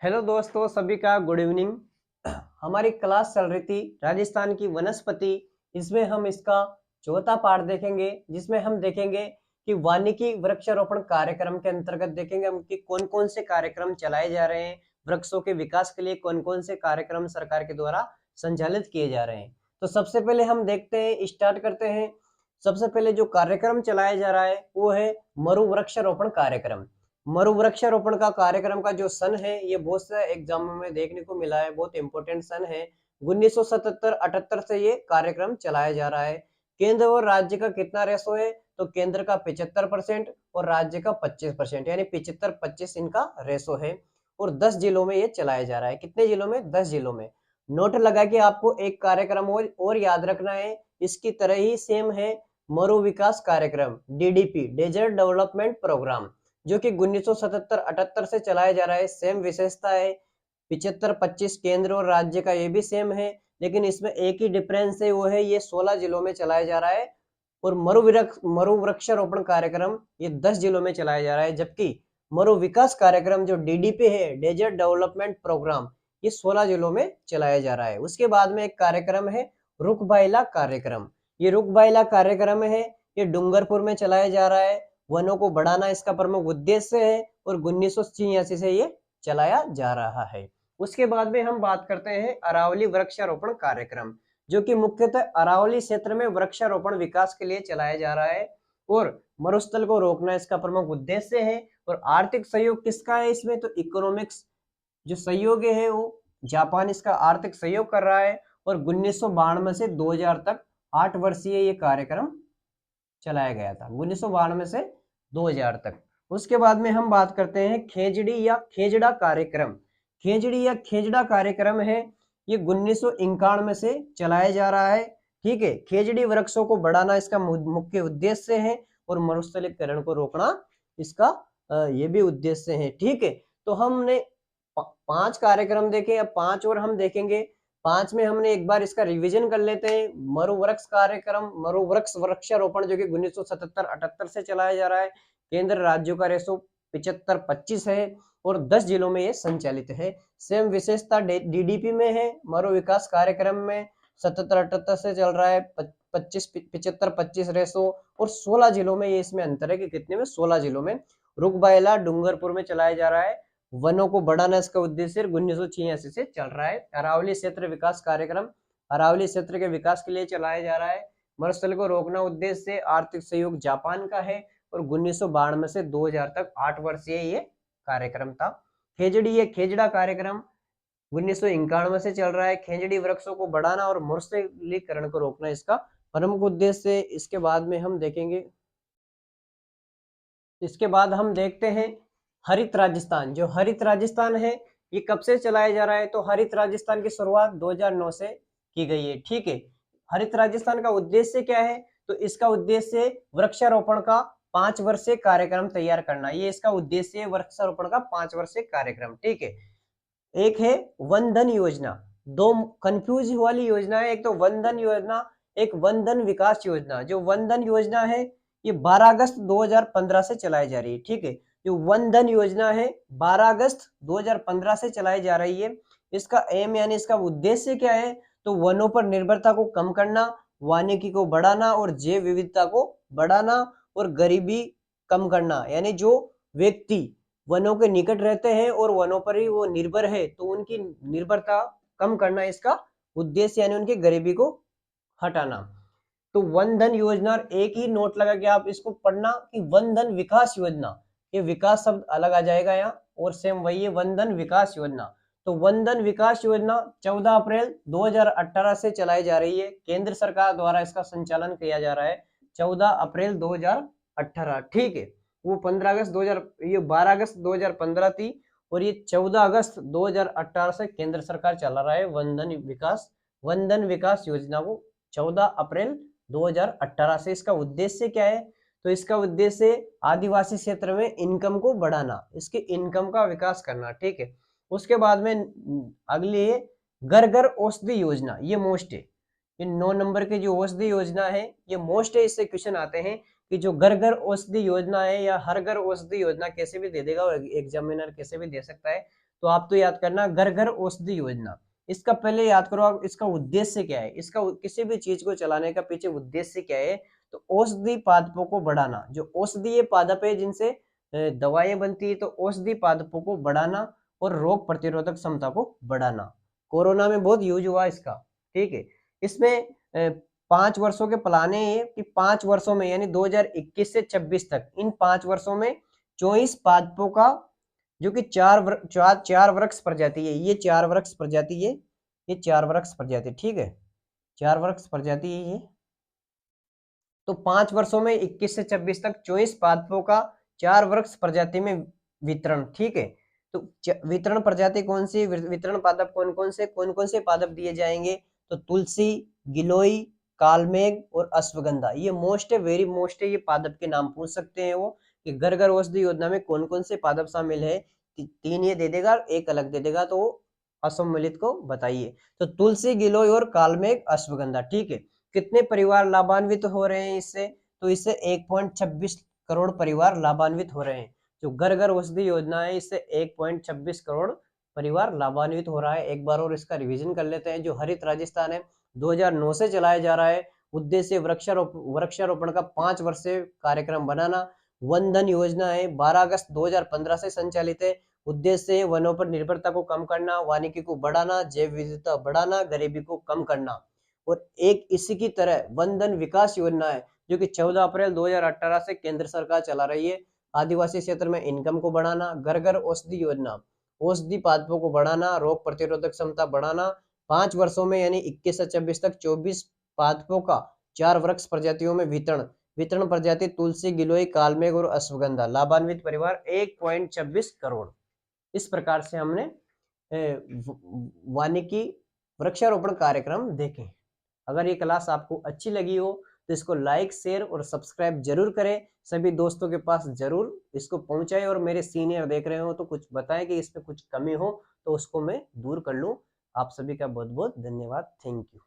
Hello दोस्तों, सभी का गुड इवनिंग। हमारी क्लास चल रही थी राजस्थान की वनस्पति। इसमें हम इसका चौथा पार्ट देखेंगे, जिसमें हम देखेंगे कि वानिकी वृक्षारोपण कार्यक्रम के अंतर्गत देखेंगे हम कि कौन कौन से कार्यक्रम चलाए जा रहे हैं। वृक्षों के विकास के लिए कौन कौन से कार्यक्रम सरकार के द्वारा संचालित किए जा रहे हैं। तो सबसे पहले हम देखते हैं, स्टार्ट करते हैं। सबसे पहले जो कार्यक्रम चलाया जा रहा है वो है मरु वृक्षारोपण कार्यक्रम। मरु वृक्षारोपण का कार्यक्रम का जो सन है, ये बहुत से एग्जामों में देखने को मिला है, बहुत इंपॉर्टेंट सन है। 1977-78 से ये कार्यक्रम चलाया जा रहा है। केंद्र और राज्य का कितना रेशो है, तो केंद्र का 75% और राज्य का 25%, यानी 75-25 इनका रेशो है। और 10 जिलों में ये चलाया जा रहा है। कितने जिलों में? 10 जिलों में। नोट लगा के आपको एक कार्यक्रम और याद रखना है, इसकी तरह ही सेम है मरु विकास कार्यक्रम, डीडीपी, डेजर्ट डेवलपमेंट प्रोग्राम, जो कि 1977-78 से चलाया जा रहा है। सेम विशेषता है, 75-25 केंद्र और राज्य का ये भी सेम है, लेकिन इसमें एक ही डिफरेंस है, वो है ये 16 जिलों में चलाया जा रहा है। और मरु वृक्षारोपण कार्यक्रम ये 10 जिलों में चलाया जा रहा है, जबकि मरु विकास कार्यक्रम जो डीडीपी है, डेजर्ट डेवलपमेंट प्रोग्राम, ये 16 जिलों में चलाया जा रहा है। उसके बाद में एक कार्यक्रम है रुख बाइला कार्यक्रम। ये रुख बाइला कार्यक्रम है, ये डूंगरपुर में चलाया जा रहा है। वनों को बढ़ाना इसका प्रमुख उद्देश्य है और 1986 से ये चलाया जा रहा है। उसके बाद में हम बात करते हैं अरावली वृक्षारोपण कार्यक्रम, जो कि मुख्यतः अरावली क्षेत्र में वृक्षारोपण विकास के लिए चलाया जा रहा है और मरुस्थल को रोकना इसका प्रमुख उद्देश्य है। और आर्थिक सहयोग किसका है इसमें, तो इकोनॉमिक्स जो सहयोग है वो जापान इसका आर्थिक सहयोग कर रहा है। और 1992 से 2000 तक 8 वर्षीय ये कार्यक्रम चलाया गया था, 1992 से 2000 तक। उसके बाद में हम बात करते हैं खेजड़ी या खेजड़ा कार्यक्रम। खेजड़ी या खेजड़ा कार्यक्रम है, ये 1991 से चलाया जा रहा है। ठीक है, खेजड़ी वृक्षों को बढ़ाना इसका मुख्य उद्देश्य है और मरुस्थलीकरण को रोकना इसका ये भी उद्देश्य है। ठीक है, तो हमने 5 कार्यक्रम देखे, अब 5 और हम देखेंगे। 5 में हमने एक बार इसका रिवीजन कर लेते हैं। मरु वृक्ष कार्यक्रम, मरु वृक्ष वृक्षारोपण, जो कि 1977-78 से चलाया जा रहा है। केंद्र राज्यों का रेशो 75-25 है और 10 जिलों में ये संचालित है। सेम विशेषता डीडीपी में है, मरु विकास कार्यक्रम में 77-78 से चल रहा है, 75-25 रेशो। और 16 जिलों में ये इसमें अंतर है कि कितने में, 16 जिलों में। रुकबाइला डूंगरपुर में चलाया जा रहा है। वनों को बढ़ाना इसका उद्देश्य 1986 से चल रहा है। अरावली क्षेत्र विकास कार्यक्रम अरावली क्षेत्र के विकास के लिए चलाया जा रहा है। मरुस्थल को रोकना उद्देश्य, आर्थिक सहयोग जापान का है और 1992 से 2000 तक 8 वर्षीय ये कार्यक्रम था। खेजड़ी ये खेजड़ा कार्यक्रम 1991 से चल रहा है। खेजड़ी वृक्षों को बढ़ाना और मरुस्थलीकरण को रोकना इसका प्रमुख उद्देश्य है। इसके बाद में हम देखेंगे, इसके बाद हम देखते हैं हरित राजस्थान। जो हरित राजस्थान है, ये कब से चलाया जा रहा है, तो हरित राजस्थान की शुरुआत 2009 से की गई है। ठीक है, हरित राजस्थान का उद्देश्य क्या है, तो इसका उद्देश्य वृक्षारोपण का 5 वर्षीय कार्यक्रम तैयार करना, ये इसका उद्देश्य है, वृक्षारोपण का 5 वर्षीय कार्यक्रम। ठीक है, एक है वन धन योजना, दो कंफ्यूज वाली योजना है, एक तो वन धन योजना, एक वन धन विकास योजना। जो वन धन योजना है ये 12 अगस्त 2015 से चलाई जा रही है। ठीक है, जो वन धन योजना है 12 अगस्त 2015 से चलाई जा रही है। इसका एम यानी इसका उद्देश्य क्या है, तो वनों पर निर्भरता को कम करना, वानिकी को बढ़ाना और जैव विविधता को बढ़ाना और गरीबी कम करना। यानी जो व्यक्ति वनों के निकट रहते हैं और वनों पर ही वो निर्भर है, तो उनकी निर्भरता कम करना इसका उद्देश्य, यानी उनकी गरीबी को हटाना। तो वन धन योजना, एक ही नोट लगा के आप इसको पढ़ना कि वन धन विकास योजना, ये विकास शब्द अलग आ जाएगा यहाँ, और सेम वही है वन धन विकास योजना। तो वन धन विकास योजना 14 अप्रैल 2018 से चलाई जा रही है। केंद्र सरकार द्वारा इसका संचालन किया जा रहा है 14 अप्रैल 2018। ठीक है, वो 15 अगस्त 2000, ये 12 अगस्त 2015 थी और ये 14 अगस्त 2018 से केंद्र सरकार चला रहा है वन धन विकास योजना को 14 अप्रैल 2018 से। इसका उद्देश्य क्या है, तो इसका उद्देश्य आदिवासी क्षेत्र में इनकम को बढ़ाना, इसके इनकम का विकास करना। ठीक है, उसके बाद में अगली है घर घर औषधि योजना, ये मोस्ट है। ये 9 नंबर की जो औषधि योजना है ये मोस्ट है। इससे क्वेश्चन आते हैं कि जो घर घर औषधि योजना है या हर घर औषधि योजना, कैसे भी दे देगा और एग्जामिनर कैसे भी दे सकता है। तो आप तो याद करना घर घर औषधि योजना। इसका पहले याद करो आप, इसका उद्देश्य क्या है, इसका किसी भी चीज को चलाने का पीछे उद्देश्य क्या है। तो औषधि पादपों को बढ़ाना, जो औषधीय पादप है जिनसे दवाएं बनती है, तो औषधि पादपों को बढ़ाना और रोग प्रतिरोधक क्षमता को बढ़ाना। कोरोना में बहुत यूज हुआ इसका, ठीक है। इसमें 5 वर्षों के प्लान है कि 5 वर्षों में यानी 2021 से 26 तक, इन 5 वर्षों में 24 पादपों का, जो कि चार वृक्ष प्रजाति है, ये 4 वृक्ष प्रजाति है, ये 4 वृक्ष प्रजाति, ठीक है, 4 वृक्ष प्रजाति है ये। तो 5 वर्षों में 21 से 26 तक 24 पादपों का 4 वृक्ष प्रजाति में वितरण, ठीक है। तो वितरण प्रजाति कौन सी, वितरण पादप कौन कौन से पादप दिए जाएंगे, तो तुलसी, गिलोय, कालमेघ और अश्वगंधा। ये मोस्ट है, वेरी मोस्ट है, ये पादप के नाम पूछ सकते हैं वो, कि घर घर औषधि योजना में कौन कौन से पादप शामिल है। 3 ये दे देगा, एक अलग दे देगा, तो असम्मिलित को बताइए। तो तुलसी, गिलोय और कालमेघ, अश्वगंधा, ठीक है। कितने परिवार लाभान्वित हो रहे हैं इससे, तो इससे 1.26 करोड़ परिवार लाभान्वित हो रहे हैं। जो घर घर औषधि योजना है, इससे 1.26 करोड़ परिवार लाभान्वित हो रहा है। एक बार और इसका रिवीजन कर लेते हैं। जो हरित राजस्थान है 2009 से चलाया जा रहा है। उद्देश्य वृक्षारोपण का 5 वर्षीय कार्यक्रम बनाना। वन धन योजना है 12 अगस्त 2015 से संचालित है। उद्देश्य वनों पर निर्भरता को कम करना, वानिकी को बढ़ाना, जैव विविधता बढ़ाना, गरीबी को कम करना। और एक इसी की तरह वन धन विकास योजना है, जो कि 14 अप्रैल 2018 से केंद्र सरकार चला रही है। आदिवासी क्षेत्र में इनकम को बढ़ाना। घर घर औषधि योजना, औषधि पादपों को बढ़ाना, रोग प्रतिरोधक क्षमता बढ़ाना। 5 वर्षों में यानी 21 से 26 तक 24 पादपों का 4 वृक्ष प्रजातियों में वितरण। वितरण प्रजाति तुलसी, गिलोय, कालमेघ और अश्वगंधा। लाभान्वित परिवार 1.26 करोड़। इस प्रकार से हमने वानिकी वृक्षारोपण कार्यक्रम देखे। अगर ये क्लास आपको अच्छी लगी हो तो इसको लाइक, शेयर और सब्सक्राइब जरूर करें। सभी दोस्तों के पास जरूर इसको पहुंचाएं, और मेरे सीनियर देख रहे हो तो कुछ बताएं कि इसमें कुछ कमी हो तो उसको मैं दूर कर लूं। आप सभी का बहुत बहुत धन्यवाद। Thank you.